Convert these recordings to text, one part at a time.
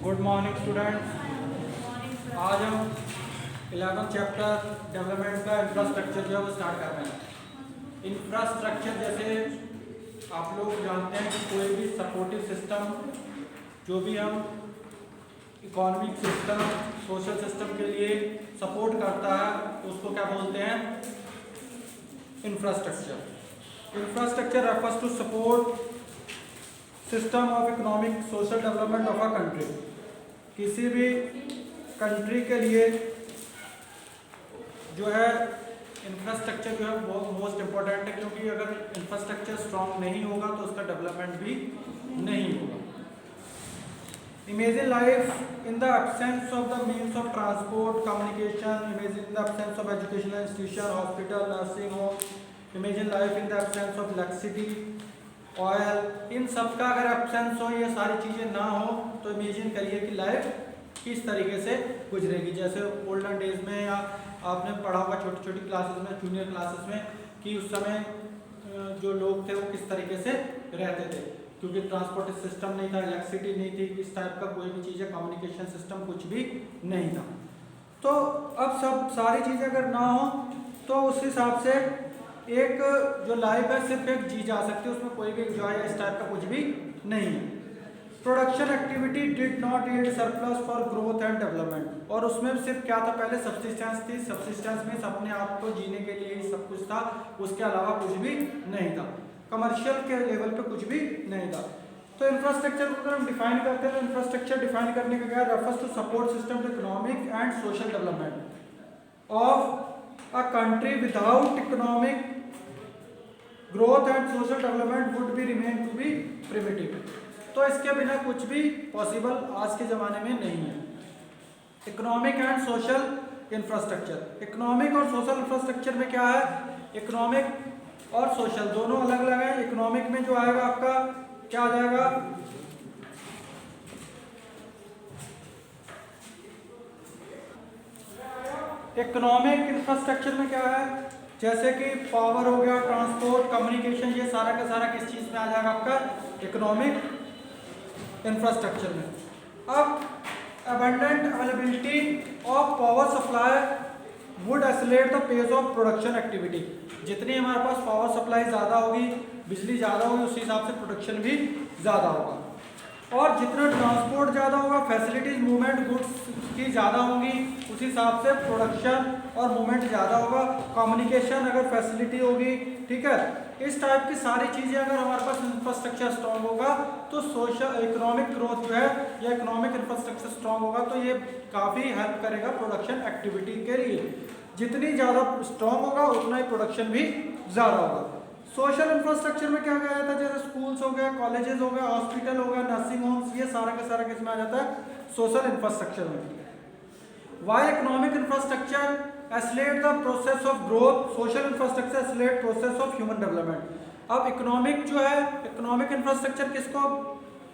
Good morning students. आज हम 11 chapter development का इंफ्रास्ट्रक्चर जो है वो स्टार्ट कर रहे हैं। इंफ्रास्ट्रक्चर जैसे आप लोग जानते हैं कि कोई भी सपोर्टिव सिस्टम जो भी हम इकोनॉमिक सिस्टम सोशल सिस्टम के लिए सपोर्ट करता है उसको क्या बोलते हैं? Infrastructure. Infrastructure refers to support system of economic social development of a country. किसी भी कंट्री के लिए जो है इंफ्रास्ट्रक्चर जो है वो मोस्ट इम्पोर्टेंट है, क्योंकि अगर इंफ्रास्ट्रक्चर स्ट्रांग नहीं होगा तो उसका डेवलपमेंट भी नहीं होगा। Imagine life in the absence of the means of transport communication, imagine the absence of educational institution hospital nursing home, imagine life in the absence of electricity oil. इन सब का अगर एब्सेंस हो, ये सारी चीज़ें ना हो तो इमेजिन करिए कि लाइफ किस तरीके से गुजरेगी। जैसे ओल्डन डेज में या आपने पढ़ा होगा छोटी छोटी क्लासेस में, जूनियर क्लासेस में, कि उस समय जो लोग थे वो किस तरीके से रहते थे, क्योंकि ट्रांसपोर्ट सिस्टम नहीं था, इलेक्ट्रिसिटी नहीं थी, इस टाइप का कोई भी चीज़, कम्युनिकेशन सिस्टम कुछ भी नहीं था। तो अब सब सारी चीज़ें अगर ना हो तो उस हिसाब से एक जो लाइफ है सिर्फ एक जी जा सकती है, उसमें कोई भी एंजॉय इस टाइप का कुछ भी नहीं है। Production activity did not yield surplus for growth and development. और उसमें सिर्फ क्या था, पहले सब्सिस्टेंस थी, सब्सिस्टेंस में अपने आप को जीने के लिए ही सब कुछ था, उसके अलावा कुछ भी नहीं था, कमर्शियल के लेवल पे कुछ भी नहीं था। तो इंफ्रास्ट्रक्चर को अगर हम डिफाइन करते हैं तो इंफ्रास्ट्रक्चर डिफाइन करने का क्या refers to support system to economic and social development of a country without economic growth and social development would be remain to be primitive. तो इसके बिना कुछ भी पॉसिबल आज के ज़माने में नहीं है। Economic and social infrastructure, economic और सोशल इंफ्रास्ट्रक्चर में क्या है, इकोनॉमिक और सोशल दोनों अलग अलग है। इकोनॉमिक में जो आएगा आपका क्या आ जाएगा, इकोनॉमिक इंफ्रास्ट्रक्चर में क्या है, जैसे कि पावर हो गया, ट्रांसपोर्ट, कम्युनिकेशन, ये सारा का सारा किस चीज़ में आ जाएगा आपका, इकोनॉमिक इंफ्रास्ट्रक्चर में। अब abundant availability of power supply would accelerate the pace of production activity. जितनी हमारे पास पावर सप्लाई ज़्यादा होगी, बिजली ज़्यादा होगी, उसी हिसाब से प्रोडक्शन भी ज़्यादा होगा। और जितना ट्रांसपोर्ट ज़्यादा होगा, फैसिलिटीज मूवमेंट गुड्स की ज़्यादा होंगी, उसी हिसाब से प्रोडक्शन और मूवमेंट ज़्यादा होगा। कम्युनिकेशन अगर फैसिलिटी होगी, ठीक है, इस टाइप की सारी चीज़ें अगर हमारे पास इंफ्रास्ट्रक्चर स्ट्रॉन्ग होगा तो सोशल इकोनॉमिक ग्रोथ जो है या इकोनॉमिक इंफ्रास्ट्रक्चर स्ट्रॉन्ग होगा तो ये काफ़ी हेल्प करेगा प्रोडक्शन एक्टिविटी के लिए। जितनी ज़्यादा स्ट्रॉन्ग होगा उतना ही प्रोडक्शन भी ज़्यादा होगा। सोशल इंफ्रास्ट्रक्चर में क्या कहा जाता है, जैसे स्कूल्स हो गया, कॉलेजेस हो गया, हॉस्पिटल हो गया, नर्सिंग होम्स, ये सारा का सारा किसमें आ जाता है, सोशल इंफ्रास्ट्रक्चर में। Why economic infrastructure accelerate the process of growth, social infrastructure accelerate process of human development. अब इकोनॉमिक जो है, इकोनॉमिक इंफ्रास्ट्रक्चर किसको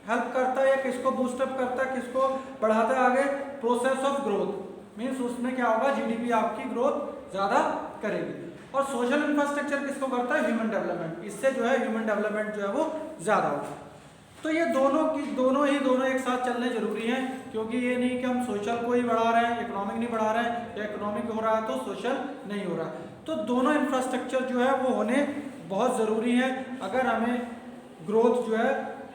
हेल्प करता है या किसको बूस्टअप करता है, किसको बढ़ाता है आगे, प्रोसेस ऑफ ग्रोथ मीन्स उसमें क्या होगा, जीडीपी आपकी ग्रोथ ज़्यादा करेगी। और सोशल इंफ्रास्ट्रक्चर किसको करता है, ह्यूमन डेवलपमेंट, इससे जो है ह्यूमन डेवलपमेंट जो है वो ज़्यादा होगा। तो ये दोनों एक साथ चलने जरूरी हैं, क्योंकि ये नहीं कि हम सोशल को ही बढ़ा रहे हैं, इकोनॉमिक नहीं बढ़ा रहे हैं, या इकोनॉमिक हो रहा है तो सोशल नहीं हो रहा। तो दोनों इंफ्रास्ट्रक्चर जो है वो होने बहुत ज़रूरी है अगर हमें ग्रोथ जो है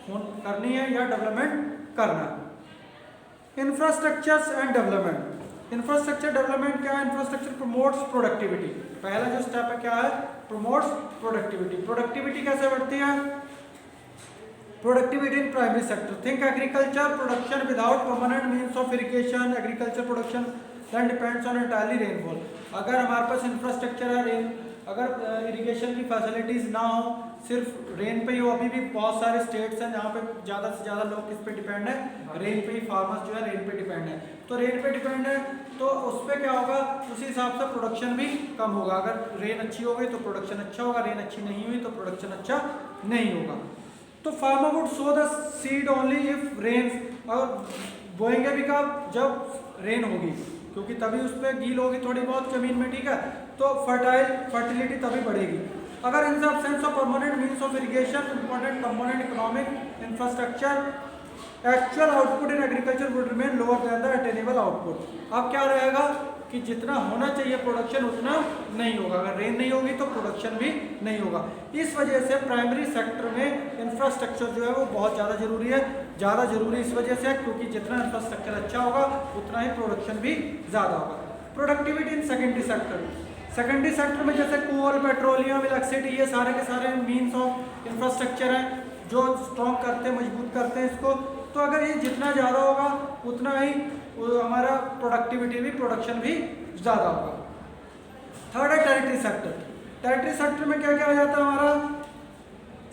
करनी है या डेवलपमेंट करना है। Infrastructures and development, infrastructure development क्या है, इंफ्रास्ट्रक्चर प्रमोट्स प्रोडक्टिविटी। पहला जो स्टेप है क्या है, प्रमोट्स प्रोडक्टिविटी। प्रोडक्टिविटी कैसे बढ़ती है, productivity in primary sector, think agriculture production without permanent means of irrigation, agriculture production then depends on entirely rainfall. अगर हमारे पास इंफ्रास्ट्रक्चर है, अगर इरिगेशन की फैसिलिटीज़ ना हो, सिर्फ रेन पे ही हो, अभी भी बहुत सारे स्टेट्स हैं जहाँ पे ज़्यादा से ज़्यादा लोग किस पे डिपेंड है, रेन पे ही, फार्मर्स जो है रेन पे डिपेंड है। तो रेन पे डिपेंड है तो उस पर क्या होगा, उसी हिसाब से प्रोडक्शन भी कम होगा। अगर रेन अच्छी हो गई तो प्रोडक्शन अच्छा होगा, रेन अच्छी नहीं हुई तो प्रोडक्शन अच्छा नहीं होगा। तो farmer would so the seed only if rain, और बोएंगे भी कब, जब रेन होगी, क्योंकि तभी उस पर गील होगी थोड़ी बहुत ज़मीन में, ठीक है, तो फर्टिलिटी तभी बढ़ेगी। अगर इन सब sense of permanent means of irrigation important component economic infrastructure actual output in agriculture would remain lower than the attainable output. अब क्या रहेगा कि जितना होना चाहिए प्रोडक्शन उतना नहीं होगा, अगर रेन नहीं होगी तो प्रोडक्शन भी नहीं होगा। इस वजह से प्राइमरी सेक्टर में इंफ्रास्ट्रक्चर जो है वो बहुत ज़्यादा जरूरी है। ज़्यादा जरूरी इस वजह से क्योंकि जितना इंफ्रास्ट्रक्चर अच्छा होगा उतना ही प्रोडक्शन भी ज़्यादा होगा। Productivity in secondary sector, secondary sector में जैसे कोल, पेट्रोलियम, इलेक्ट्रिसिटी, ये सारे के सारे मीन्स ऑफ इंफ्रास्ट्रक्चर हैं जो स्ट्रॉन्ग करते हैं, मजबूत करते हैं इसको। तो अगर ये जितना ज़्यादा होगा उतना ही हमारा प्रोडक्टिविटी भी, प्रोडक्शन भी ज़्यादा होगा। थर्ड है टेरिटरी सेक्टर। टेरिटरी सेक्टर में क्या क्या आ जाता है हमारा,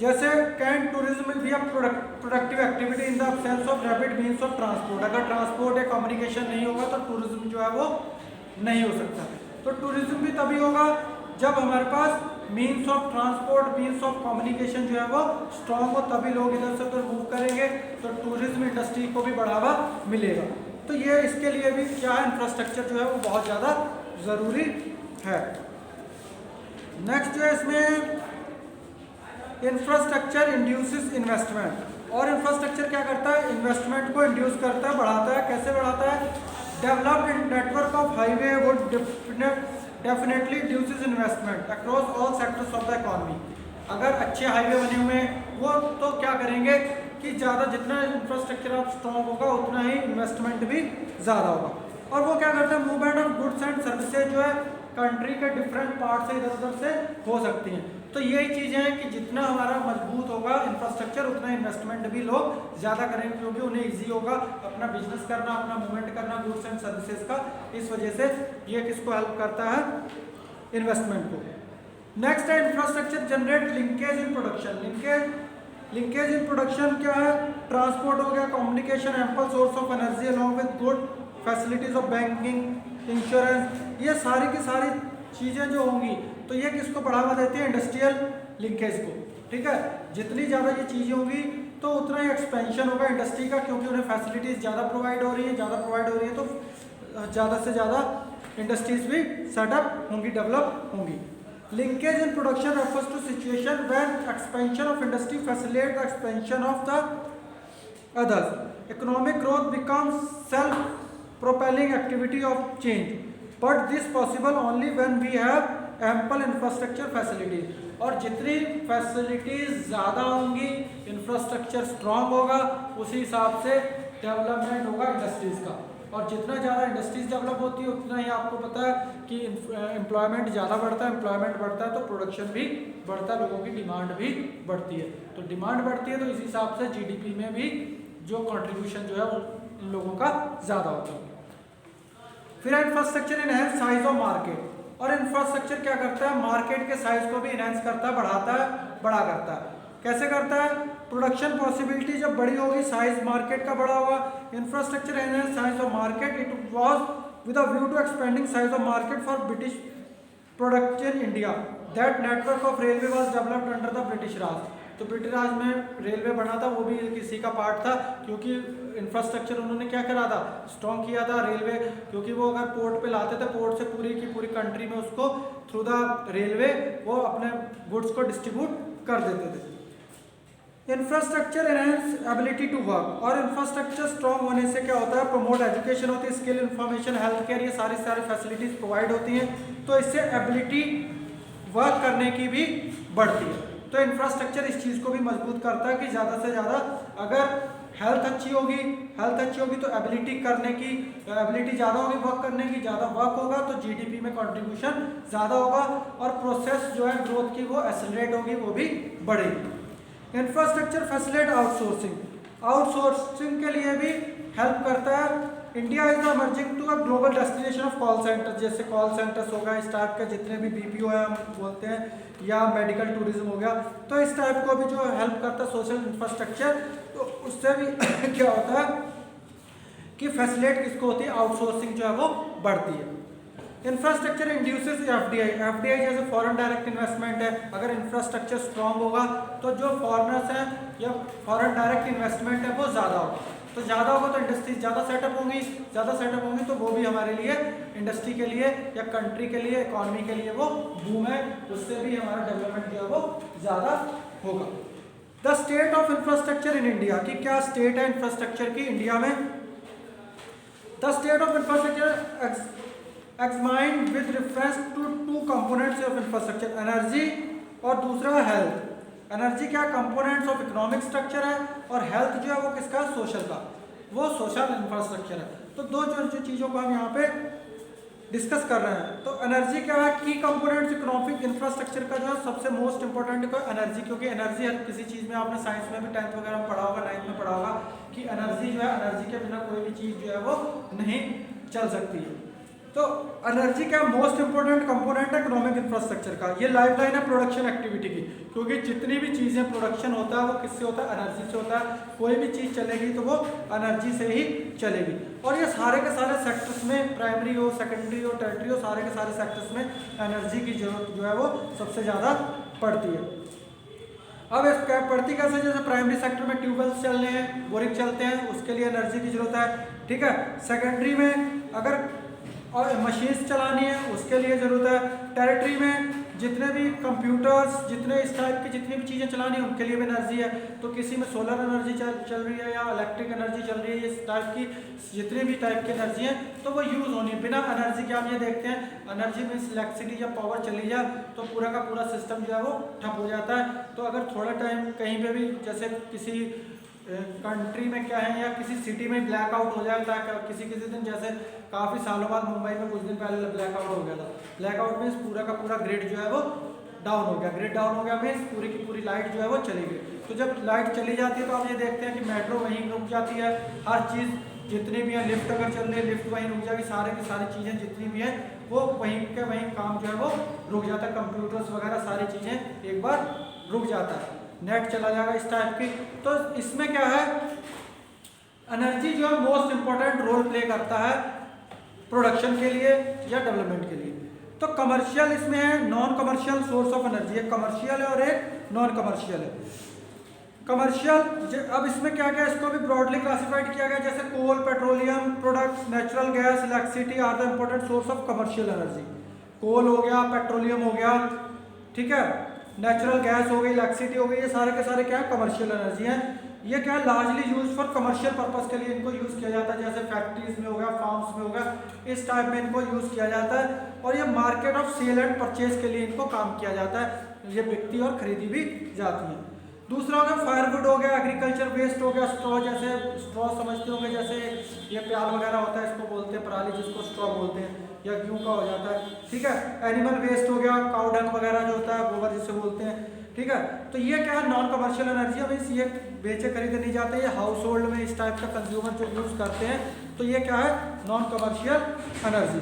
जैसे कैन टूरिज्म भी productive activity in the absence of rapid means of transport. अगर ट्रांसपोर्ट या कम्युनिकेशन नहीं होगा तो टूरिज्म जो है वो नहीं हो सकता। तो टूरिज्म भी तभी होगा जब हमारे पास means of transport, means of communication जो है वो स्ट्रॉन्ग हो, तभी लोग इधर से उधर मूव करेंगे, तो टूरिज्म इंडस्ट्री को भी बढ़ावा मिलेगा। तो ये इसके लिए भी क्या है, इंफ्रास्ट्रक्चर जो है वो बहुत ज़्यादा ज़रूरी है। नेक्स्ट जो है इसमें इंफ्रास्ट्रक्चर इंड्यूसेस इन्वेस्टमेंट। और इंफ्रास्ट्रक्चर क्या करता है, इन्वेस्टमेंट को इंड्यूस करता है, बढ़ाता है। कैसे बढ़ाता है, developed network of highway would definitely reduces investment across all sectors of the economy. अगर अच्छे हाईवे बने हुए हैं वो तो क्या करेंगे कि ज़्यादा जितना इंफ्रास्ट्रक्चर आप स्ट्रॉन्ग होगा उतना ही इन्वेस्टमेंट भी ज़्यादा होगा। और वो क्या करता है, movement of goods and services जो है कंट्री के डिफरेंट पार्ट से इधर उधर से हो सकती हैं। तो यही चीज़ें हैं कि जितना हमारा मजबूत होगा इंफ्रास्ट्रक्चर उतना इन्वेस्टमेंट भी लोग ज़्यादा करेंगे, क्योंकि उन्हें ईजी होगा अपना बिजनेस करना, अपना मूवमेंट करना गुड्स एंड सर्विसेज का। इस वजह से ये किसको हेल्प करता है, इन्वेस्टमेंट को। नेक्स्ट है infrastructure generate linkage in production. Linkage in production क्या है, ट्रांसपोर्ट हो गया, communication, ample source of energy along with good facilities of banking, insurance, ये सारी की सारी चीज़ें जो होंगी तो ये किसको बढ़ावा देती है, इंडस्ट्रियल लिंकेज को। ठीक है, जितनी ज़्यादा ये चीज़ें होंगी तो उतना ही एक्सपेंशन होगा इंडस्ट्री का, क्योंकि उन्हें फैसिलिटीज़ ज़्यादा प्रोवाइड हो रही है, तो ज़्यादा से ज़्यादा इंडस्ट्रीज भी सेटअप होंगी, डेवलप होंगी। Linkage in production refers to situation when expansion of industry facilitate the expansion of the others. Economic growth becomes self propelling activity of change, but this possible only when we have ample infrastructure facilities। और जितनी facilities ज़्यादा होंगी, infrastructure strong होगा, उसी हिसाब से development होगा industries का। और जितना ज़्यादा इंडस्ट्रीज डेवलप होती है उतना ही आपको पता है कि एम्प्लॉयमेंट ज़्यादा बढ़ता है, एम्प्लॉयमेंट बढ़ता है तो प्रोडक्शन भी बढ़ता है, लोगों की डिमांड भी बढ़ती है। तो डिमांड बढ़ती है तो इस हिसाब से जीडीपी में भी जो कंट्रीब्यूशन जो है उन लोगों का ज़्यादा होता है। फिर infrastructure enhance size of market. और इंफ्रास्ट्रक्चर क्या करता है, मार्केट के साइज को भी इनहेंस करता है, बढ़ाता है, बड़ा करता है। कैसे करता है, प्रोडक्शन पॉसिबिलिटी जब बड़ी होगी साइज मार्केट का बड़ा होगा। Infrastructure enhance size of market, it was with a view to expanding size of market for British production India. That network of railway was developed under the British Raj. तो British राज में railway बना था, वो भी किसी का पार्ट था, क्योंकि इंफ्रास्ट्रक्चर उन्होंने क्या करा था, स्ट्रॉन्ग किया था रेलवे। क्योंकि वो अगर पोर्ट पे लाते थे, पोर्ट से पूरी की पूरी कंट्री में उसको थ्रू द रेलवे वो अपने गुड्स को डिस्ट्रीब्यूट कर देते थे। Infrastructure enhance ability to work. और इंफ्रास्ट्रक्चर स्ट्रॉन्ग होने से क्या होता है, प्रमोट एजुकेशन होती है, स्किल, इंफॉर्मेशन, हेल्थ केयर, ये सारी फैसिलिटीज प्रोवाइड होती हैं, तो इससे एबिलिटी वर्क करने की भी बढ़ती है। तो इंफ्रास्ट्रक्चर इस चीज़ को भी मजबूत करता है कि ज़्यादा से ज़्यादा अगर हेल्थ अच्छी होगी तो एबिलिटी करने की एबिलिटी ज़्यादा होगी, वर्क करने की, ज़्यादा वर्क होगा तो जीडीपी में कंट्रीब्यूशन ज़्यादा होगा और प्रोसेस जो है ग्रोथ की वो एक्सेलरेट होगी, वो भी बढ़ेगी। इंफ्रास्ट्रक्चर फैसिलिटेट आउटसोर्सिंग के लिए भी हेल्प करता है। India is emerging to a global destination of call center. जैसे कॉल सेंटर्स होगा, इस टाइप के जितने भी बीपीओ है हम बोलते हैं, या मेडिकल टूरिज्म हो गया, तो इस टाइप को भी जो हेल्प करता है सोशल इंफ्रास्ट्रक्चर, तो उससे भी क्या होता है कि फैसिलिटेट किसको होती है, आउटसोर्सिंग जो है वो बढ़ती है। Infrastructure induces FDI. एफडीआई जैसे फॉरेन डायरेक्ट इन्वेस्टमेंट है, अगर इंफ्रास्ट्रक्चर स्ट्रॉन्ग होगा तो जो फॉरेनर्स हैं या फॉरेन डायरेक्ट इन्वेस्टमेंट है वो ज़्यादा होगा, तो ज़्यादा होगा तो इंडस्ट्रीज ज़्यादा सेटअप होंगी, तो वो भी हमारे लिए इंडस्ट्री के लिए या कंट्री के लिए, इकॉनमी के लिए वो बूम है, उससे भी हमारा डेवलपमेंट जो है वो ज़्यादा होगा। The state of infrastructure in India, कि क्या स्टेट है इंफ्रास्ट्रक्चर की इंडिया में। The state of infrastructure examined with reference to two components of infrastructure, energy और दूसरा हेल्थ। एनर्जी क्या कंपोनेंट्स ऑफ इकोनॉमिक स्ट्रक्चर है, और हेल्थ जो है वो किसका, सोशल का, वो सोशल इंफ्रास्ट्रक्चर है। तो दो जो चीज़ों को हम यहाँ पे डिस्कस कर रहे हैं। तो एनर्जी क्या है, की कंपोनेंट्स इकोनॉमिक इंफ्रास्ट्रक्चर का जो है सबसे मोस्ट इंपॉर्टेंट को एनर्जी, क्योंकि एनर्जी हर किसी चीज़ में, आपने साइंस में भी 10th वगैरह में पढ़ा होगा, 9th में पढ़ा होगा कि एनर्जी जो है, एनर्जी के बिना कोई भी चीज़ जो है वो नहीं चल सकती है। तो एनर्जी क्या मोस्ट इंपॉर्टेंट कंपोनेंट है इकोनॉमिक इंफ्रास्ट्रक्चर का। ये लाइफ लाइन है प्रोडक्शन एक्टिविटी की, क्योंकि जितनी भी चीज़ें प्रोडक्शन होता है वो किससे होता है, एनर्जी से होता है। कोई भी चीज़ चलेगी तो वो एनर्जी से ही चलेगी। और ये सारे के सारे सेक्टर्स में, प्राइमरी हो, सेकेंडरी हो, टर्टियरी हो, सारे के सारे सेक्टर्स में एनर्जी की जरूरत जो है वो सबसे ज़्यादा पड़ती है। अब इस पड़ती कैसे, जैसे प्राइमरी सेक्टर में ट्यूबवेल्स चल रहे हैं, बोरिंग चलते हैं, उसके लिए एनर्जी की जरूरत है, ठीक है। सेकेंडरी में अगर और मशीन्स चलानी है उसके लिए ज़रूरत है। टेरिटरी में जितने भी कंप्यूटर्स, जितने इस टाइप की जितनी भी चीज़ें चलानी है उनके लिए भी एनर्जी है। तो किसी में सोलर एनर्जी चल रही है या इलेक्ट्रिक एनर्जी चल रही है, इस टाइप की जितनी भी टाइप की एनर्जी है तो वो यूज़ होनी है। बिना एनर्जी के आप ये देखते हैं, एनर्जी में इलेक्ट्रिसिटी या पावर चली जाए तो पूरा का पूरा सिस्टम जो है वो ठप हो जाता है। तो अगर थोड़ा टाइम कहीं पर भी, जैसे किसी कंट्री में क्या है या किसी सिटी में ब्लैकआउट हो जाता है किसी दिन, जैसे काफ़ी सालों बाद मुंबई में कुछ दिन पहले ब्लैकआउट हो गया था। ब्लैकआउट में पूरा का पूरा ग्रिड जो है वो डाउन हो गया। ग्रिड डाउन हो गया मीन्स पूरी की पूरी लाइट जो है वो चली गई। तो जब लाइट चली जाती है तो आप ये देखते हैं कि मेट्रो वहीं रुक जाती है, हर चीज़ जितनी भी है, लिफ्ट अगर चल रही है लिफ्ट वहीं रुक जाएगी, सारे की सारी चीज़ें जितनी भी हैं वो वहीं के वहीं काम जो है वो रुक जाता है। कंप्यूटर्स वगैरह सारी चीज़ें एक बार रुक जाता है, नेट चला जाएगा, इस टाइप की। तो इसमें क्या है, एनर्जी जो है मोस्ट इंपॉर्टेंट रोल प्ले करता है प्रोडक्शन के लिए या डेवलपमेंट के लिए। तो कमर्शियल इसमें है, non commercial source of energy, एक कमर्शियल है और एक नॉन कमर्शियल है। कमर्शियल, अब इसमें क्या क्या, इसको भी ब्रॉडली क्लासिफाइड किया गया, जैसे coal, petroleum products, natural gas, electricity are the important source of commercial energy. Coal हो गया, पेट्रोलियम हो गया, ठीक है, नेचुरल गैस हो गई, इलेक्ट्रिसिटी हो गई, ये सारे के सारे क्या है, कमर्शियल एनर्जी हैं। ये क्या है, largely use for commercial purpose के लिए इनको यूज़ किया जाता है, जैसे फैक्ट्रीज में हो गया, फार्म्स में हो गया, इस टाइप में इनको यूज़ किया जाता है। और ये market of sale and purchase के लिए इनको काम किया जाता है, ये बिकती और खरीदी भी जाती हैं। दूसरा हो गया फायरवुड हो गया, एग्रीकल्चर वेस्ट हो गया, स्ट्रॉ, जैसे स्ट्रॉ समझते होंगे, जैसे ये प्याल वगैरह होता है इसको बोलते हैं पराली, जिसको स्ट्रॉ बोलते हैं, या गेहूं का हो जाता है, ठीक है। एनिमल वेस्ट हो गया, काउ डंग वगैरह जो होता है, गोबर जिसे बोलते हैं, ठीक है। तो ये क्या है, नॉन कमर्शियल एनर्जी, मीन्स ये बेचे खरीदे नहीं जाते, ये हाउस होल्ड में इस टाइप का कंज्यूमर जो यूज़ करते हैं, तो ये क्या है, नॉन कमर्शियल एनर्जी।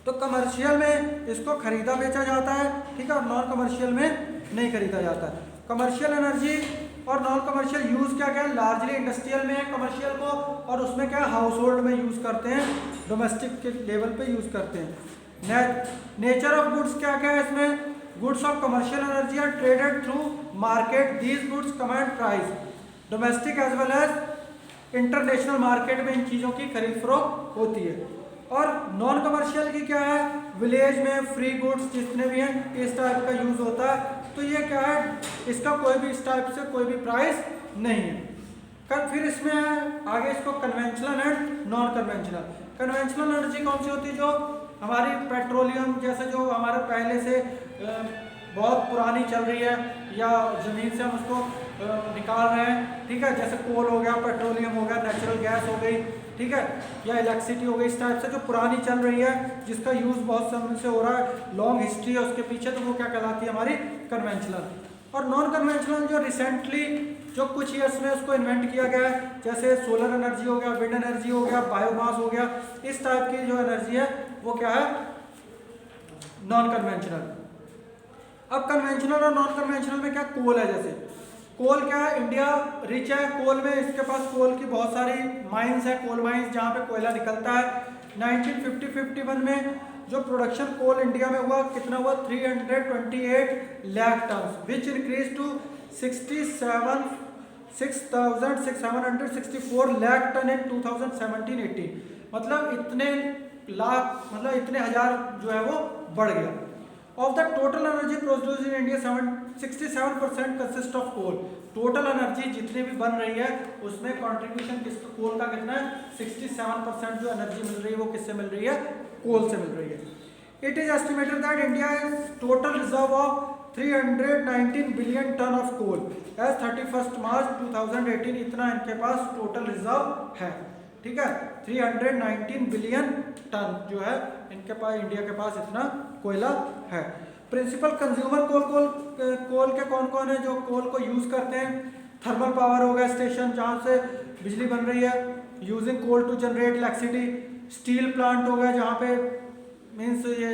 तो कमर्शियल में इसको खरीदा बेचा जाता है, ठीक है, और नॉन कमर्शियल में नहीं खरीदा जाता है। कमर्शियल एनर्जी और नॉन कमर्शियल यूज़ क्या क्या है, लार्जली इंडस्ट्रियल में है कमर्शियल को, और उसमें क्या हाउस होल्ड में यूज़ करते हैं, डोमेस्टिक के लेवल पे यूज़ करते हैं। नेचर ऑफ गुड्स क्या क्या है इसमें, goods of commercial energy are traded through market, these goods command price, domestic as well as international market में इन चीज़ों की खरीद फरोख्त होती है। और नॉन कमर्शियल की क्या है, विलेज में फ्री गुड्स जितने भी हैं इस टाइप का यूज़ होता है। तो ये क्या है, इसका कोई भी इस टाइप से कोई भी प्राइस नहीं है। फिर इसमें है आगे इसको conventional and non conventional. Conventional energy कौन सी होती है, जो हमारी पेट्रोलियम, जैसे जो हमारे पहले से बहुत पुरानी चल रही है या ज़मीन से हम उसको निकाल रहे हैं, ठीक है, जैसे कोल हो गया, पेट्रोलियम हो गया, नेचुरल गैस हो गई, ठीक है, या इलेक्ट्रिसिटी हो गई, इस टाइप से जो पुरानी चल रही है, जिसका यूज़ बहुत समय से हो रहा है, लॉन्ग हिस्ट्री है उसके पीछे, तो वो क्या कहलाती है, हमारी कन्वेंशनल। और नॉन कन्वेंशनल जो रिसेंटली जो कुछ ईयर्स में उसको इन्वेंट किया गया है, जैसे सोलर एनर्जी हो गया, विंड एनर्जी हो गया, बायोमास हो गया, इस टाइप की जो एनर्जी है वो क्या है, नॉन कन्वेंशनल। अब कन्वेंशनल और नॉन कन्वेंशनल में क्या, कोल है, जैसे कोल क्या है, इंडिया रिच है कोल में, इसके पास कोल की बहुत सारी माइंस है, कोल माइंस जहाँ पे कोयला निकलता है। 1950-51 में जो प्रोडक्शन कोल इंडिया में हुआ, कितना हुआ, 328 lakh tonne, which increase to 6,764 lakh tonne in 2017-18। मतलब इतने लाख, मतलब इतने हजार जो है वो बढ़ गया। Of the total energy produce in India 67% consist of coal. Total energy जितनी भी बन रही है उसमें कंट्रीब्यूशन किसका, कोल का कितना है, 67% जो एनर्जी मिल रही है वो किससे मिल रही है, कोल से मिल रही है। It is estimated that India is total reserve of 319 billion ton of coal as 31 March 2018, इतना इनके पास टोटल रिजर्व है। ठीक है, 319 बिलियन टन जो है इनके पास, इंडिया के पास इतना कोयला है। प्रिंसिपल कंज्यूमर कोल के कौन कौन है जो कोल को यूज करते हैं? थर्मल पावर हो गया स्टेशन जहाँ से बिजली बन रही है, using coal to generate electricity. Steel plant हो गया जहाँ पे मीन्स ये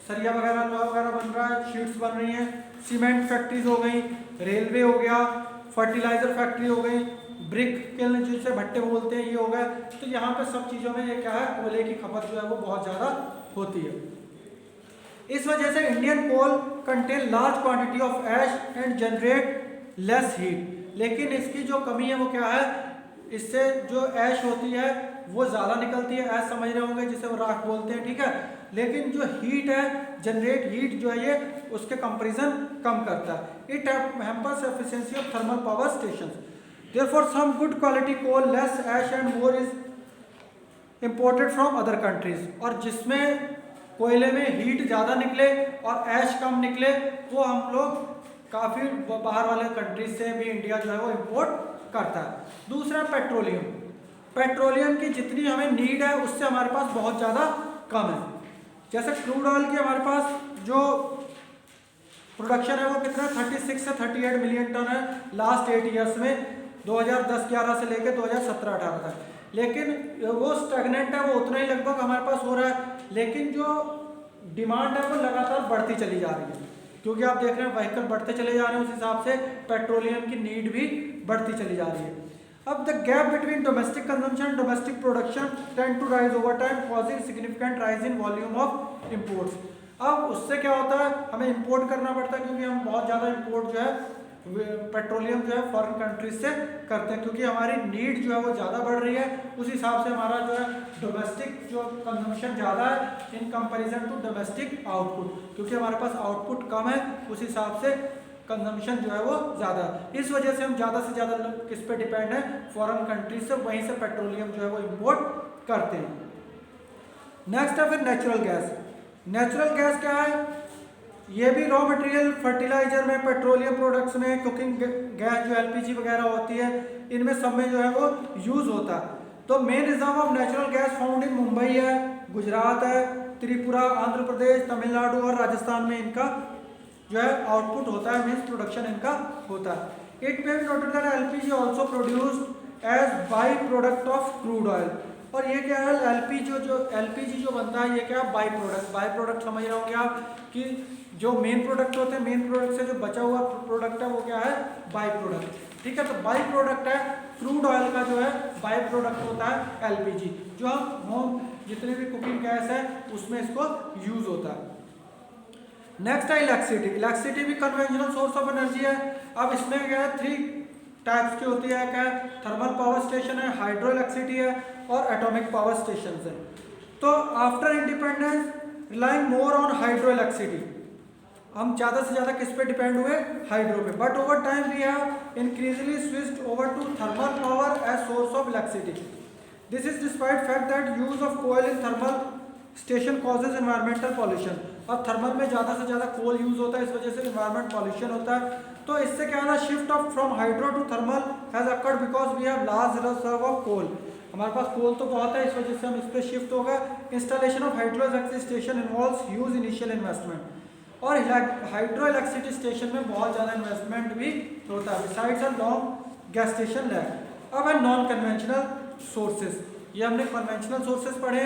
सरिया वगैरह लोहा वगैरह बन रहा है, शीट्स बन रही हैं। सीमेंट फैक्ट्रीज हो गई, रेलवे हो गया, फर्टिलाइजर फैक्ट्री हो गई, ब्रिक किल्न जिसे भट्टे बोलते हैं ये हो गया। तो यहाँ पे सब चीज़ों में ये क्या है, कोयले की खपत जो है वो बहुत ज़्यादा होती है। इस वजह से Indian coal contain large quantity of ash and generate less heat. लेकिन इसकी जो कमी है वो क्या है, इससे जो ऐश होती है वो ज़्यादा निकलती है, ऐश समझ रहे होंगे जिसे वो राख बोलते हैं। ठीक है, लेकिन जो हीट है, जनरेट हीट जो है ये उसके कंपैरिजन कम करता है। It hampers efficiency of thermal power stations. Therefore, some good quality coal, less ash and more is imported from other countries। और जिसमें कोयले में हीट ज़्यादा निकले और ऐश कम निकले वो हम लोग काफ़ी बाहर वाले कंट्रीज से भी इंडिया जो है वो इम्पोर्ट करता है। दूसरा पेट्रोलियम। पेट्रोलियम की जितनी हमें नीड है उससे हमारे पास बहुत ज़्यादा कम है। जैसे क्रूड ऑयल की हमारे पास जो प्रोडक्शन है वो कितना 36 से 38 मिलियन टन है लास्ट 8 ईयर्स में, 2010-11 से लेकर 2017-18 तक। लेकिन वो स्टैग्नेंट है, वो उतना ही लगभग हमारे पास हो रहा है। लेकिन जो डिमांड है वो लगातार बढ़ती चली जा रही है, क्योंकि आप देख रहे हैं व्हीकल बढ़ते चले जा रहे हैं, उस हिसाब से पेट्रोलियम की नीड भी बढ़ती चली जा रही है। अब the gap between domestic consumption and domestic production tend to rise over time, causing significant rise in volume of imports. अब उससे क्या होता है, हमें इंपोर्ट करना पड़ता है, क्योंकि हम बहुत ज़्यादा इंपोर्ट जो है पेट्रोलियम जो है फॉरेन कंट्रीज से करते हैं, क्योंकि हमारी नीड जो है वो ज़्यादा बढ़ रही है। उस हिसाब से हमारा जो है डोमेस्टिक जो कंजम्पशन ज़्यादा है in comparison to domestic output, क्योंकि हमारे पास आउटपुट कम है उस हिसाब से कंजम्पशन जो है वो ज़्यादा है। इस वजह से हम ज़्यादा से ज़्यादा किस पे डिपेंड है, फॉरेन कंट्रीज से, वहीं से पेट्रोलियम जो है वो इम्पोर्ट करते हैं। नेक्स्ट है फिर नेचुरल गैस। नेचुरल गैस क्या है, ये भी रॉ मटेरियल फर्टिलाइजर में, पेट्रोलियम प्रोडक्ट्स में, कुकिंग गैस जो एलपीजी वगैरह होती है, इनमें सब में जो है वो यूज़ होता है। तो main reserve of natural gas found in Mumbai है, गुजरात है, त्रिपुरा, आंध्र प्रदेश, तमिलनाडु और राजस्थान में इनका जो है आउटपुट होता है, मीन्स प्रोडक्शन इनका होता है। It may be noted that LPG also produced as by product of crude oil. और ये क्या है, एलपीजी जो बनता है ये क्या है, बाई प्रोडक्ट समझ रहे होंगे आप कि जो मेन प्रोडक्ट होते हैं, मेन प्रोडक्ट से जो बचा हुआ प्रोडक्ट है वो क्या है, बाई प्रोडक्ट। ठीक है, तो बाई प्रोडक्ट है क्रूड ऑयल का जो है बाई प्रोडक्ट होता है एलपीजी, जो हम होम जितने भी कुकिंग गैस है उसमें इसको यूज होता है। नेक्स्ट है इलेक्ट्रिसिटी। इलेक्ट्रिसिटी भी कन्वेंशनल सोर्स ऑफ एनर्जी है। अब इसमें क्या है, 3 टाइप्स की होती है, क्या है, थर्मल पावर स्टेशन है, हाइड्रो इलेक्ट्रिसिटी है और एटॉमिक पावर स्टेशन है। तो after independence relying more on hydro electricity, हम ज़्यादा से ज़्यादा किस पे डिपेंड हुए, हाइड्रो पे। But over time we have increasingly switched over to thermal power as source of electricity. This is despite fact that use of कोयल in thermal station causes environmental pollution. अब थर्मल में ज़्यादा से ज़्यादा कोल use होता है, इस वजह से एनवायरमेंट पॉल्यूशन होता है। तो इससे क्या है, shift of from hydro to thermal has occurred because we have large reserve of coal. हमारे पास कोल तो बहुत है, इस वजह से हम इस पर शिफ्ट होगा। Installation of hydro electricity station involves huge initial investment, और हाइड्रो इलेक्ट्रिसिटी स्टेशन में बहुत ज़्यादा इन्वेस्टमेंट भी होता है। Besides a long gas station lag. अब है नॉन कन्वेंशनल सोर्सेज। ये हमने कन्वेंशनल सोर्सेज पढ़े।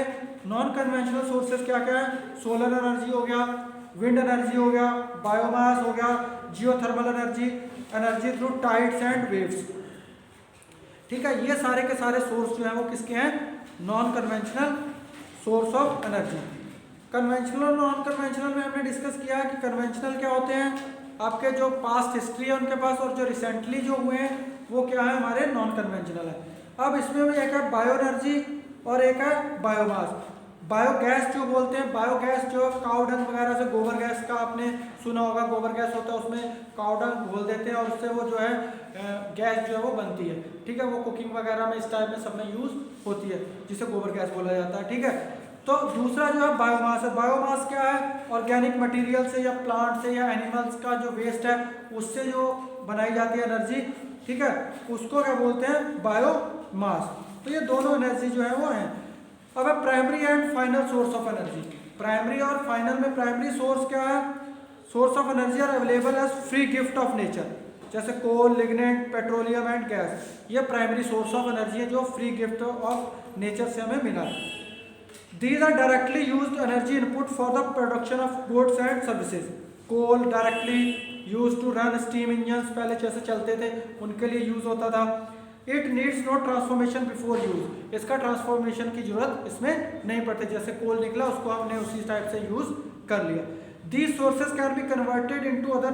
नॉन कन्वेंशनल सोर्सेज क्या क्या है, सोलर एनर्जी हो गया, विंड एनर्जी हो गया, बायोमास हो गया, geothermal energy, energy through tides and waves. ठीक है, ये सारे के सारे सोर्स जो हैं वो किसके हैं, non conventional source of energy. Conventional और नॉन कन्वेंशनल में हमने डिस्कस किया कि कन्वेंशनल क्या होते हैं, आपके जो पास्ट हिस्ट्री है उनके पास, और जो रिसेंटली जो हुए हैं वो क्या है, हमारे नॉन कन्वेंशनल है। अब इसमें भी एक है बायो एनर्जी और एक है बायोमास। बायोगैस जो बोलते हैं, बायोगैस जो काऊ डंग वगैरह से, गोबर गैस का आपने सुना होगा, गोबर गैस होता है उसमें काऊ डंग घोल देते हैं और उससे वो जो है गैस जो है वो बनती है, ठीक है। वो कुकिंग वगैरह में इस टाइप में सब में यूज होती है, जिसे गोबर गैस बोला जाता है, ठीक है। तो दूसरा जो है बायोमास है। बायोमास क्या है? ऑर्गेनिक मटेरियल से या प्लांट से या एनिमल्स का जो वेस्ट है उससे जो बनाई जाती है एनर्जी, ठीक है, उसको क्या बोलते हैं? बायोमास। तो ये दोनों एनर्जी जो है वो है। अब है primary and final source of energy. Primary और फाइनल में प्राइमरी सोर्स क्या है? Source of energy are available as free gift of nature, जैसे coal, lignite, petroleum and gas. ये प्राइमरी सोर्स ऑफ एनर्जी है जो फ्री गिफ्ट ऑफ नेचर से हमें मिला है। These are directly used energy input for the production of goods and services. Coal directly used to run steam engines, पहले जैसे चलते थे उनके लिए यूज होता था। It needs no transformation before use. इसका ट्रांसफॉर्मेशन की जरूरत इसमें नहीं पड़ती, जैसे कोल निकला उसको हमने उसी टाइप से यूज कर लिया। These sources can be converted into other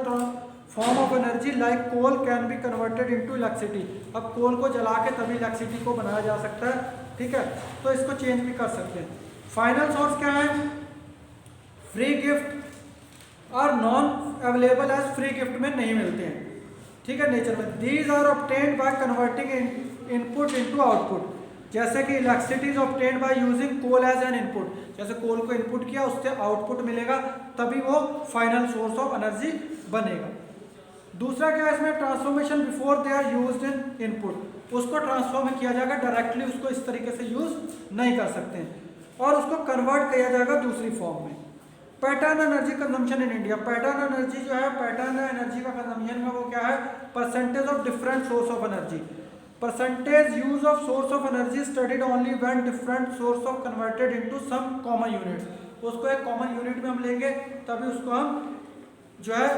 form of energy like coal can be converted into electricity. अब कोल को जला के तभी इलेक्ट्रिसिटी को बनाया जा सकता है, ठीक है, तो इसको चेंज भी कर सकते हैं। फाइनल सोर्स क्या है? फ्री गिफ्ट और non available as free gift में नहीं मिलते हैं, ठीक है, नेचर में। These are obtained by converting input into output, जैसे कि electricity is obtained by using coal as an input, जैसे कोल को इनपुट किया उससे आउटपुट मिलेगा, तभी वो फाइनल सोर्स ऑफ एनर्जी बनेगा। दूसरा क्या है इसमें? Transformation before they are used in input, उसको ट्रांसफॉर्म किया जाएगा, डायरेक्टली उसको इस तरीके से यूज नहीं कर सकते हैं, और उसको कन्वर्ट किया जाएगा दूसरी फॉर्म में। Pattern energy consumption in India. Pattern energy जो है, पैटर्न एनर्जी का कंजम्पशन में वो क्या है? Percentage of different source of energy. Percentage use of source of energy studied only when different source of converted into some common units. उसको एक common unit में हम लेंगे तभी उसको हम जो है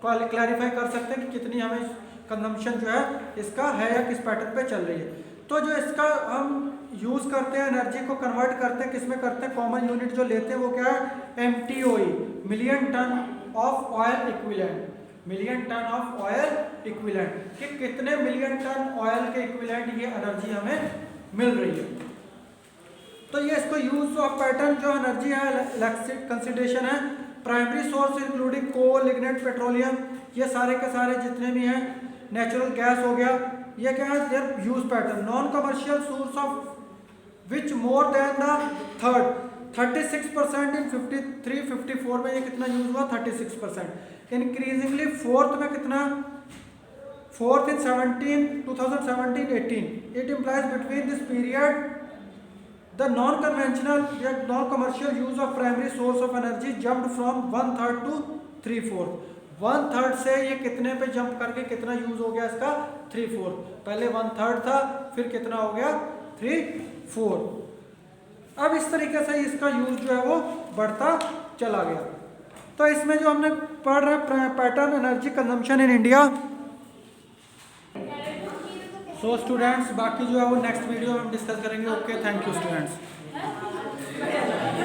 क्लैरिफाई कर सकते हैं कि कितनी हमें कंजम्पशन जो है इसका है या किस पैटर्न पे चल रही है। तो जो इसका हम यूज करते हैं, एनर्जी को कन्वर्ट करते हैं, किसमें करते हैं? कॉमन यूनिट जो लेते हैं वो क्या है? MTOE, million ton of oil equivalent. Million ton of oil equivalent, कि कितने मिलियन टन ऑयल के इक्विवेलेंट ये एनर्जी हमें मिल रही है। तो ये इसको यूज ऑफ पैटर्न जो एनर्जी है कंसिडरेशन है। Primary source including coal, lignite, petroleum, ये सारे के सारे जितने भी हैं, नेचुरल गैस हो गया, ये क्या है? Their use pattern. Non commercial source of which more than the third 36% in 53-54 में ये कितना यूज हुआ? 36%। इंक्रीजिंगली फोर्थ में कितना? Fourth in 2017-18। It implies between this period the non conventional या non commercial use of primary source of energy jumped from 1/3 to 3/4। 1/3 से ये कितने पे जंप करके कितना यूज हो गया इसका? 3/4। पहले 1/3 था, फिर कितना हो गया? 3/4। अब इस तरीके से इसका यूज जो है वो बढ़ता चला गया। तो इसमें जो हमने पढ़ रहे हैं pattern energy consumption in India. So students, बाकी जो है वो नेक्स्ट वीडियो में हम डिस्कस करेंगे। Okay, thank you students.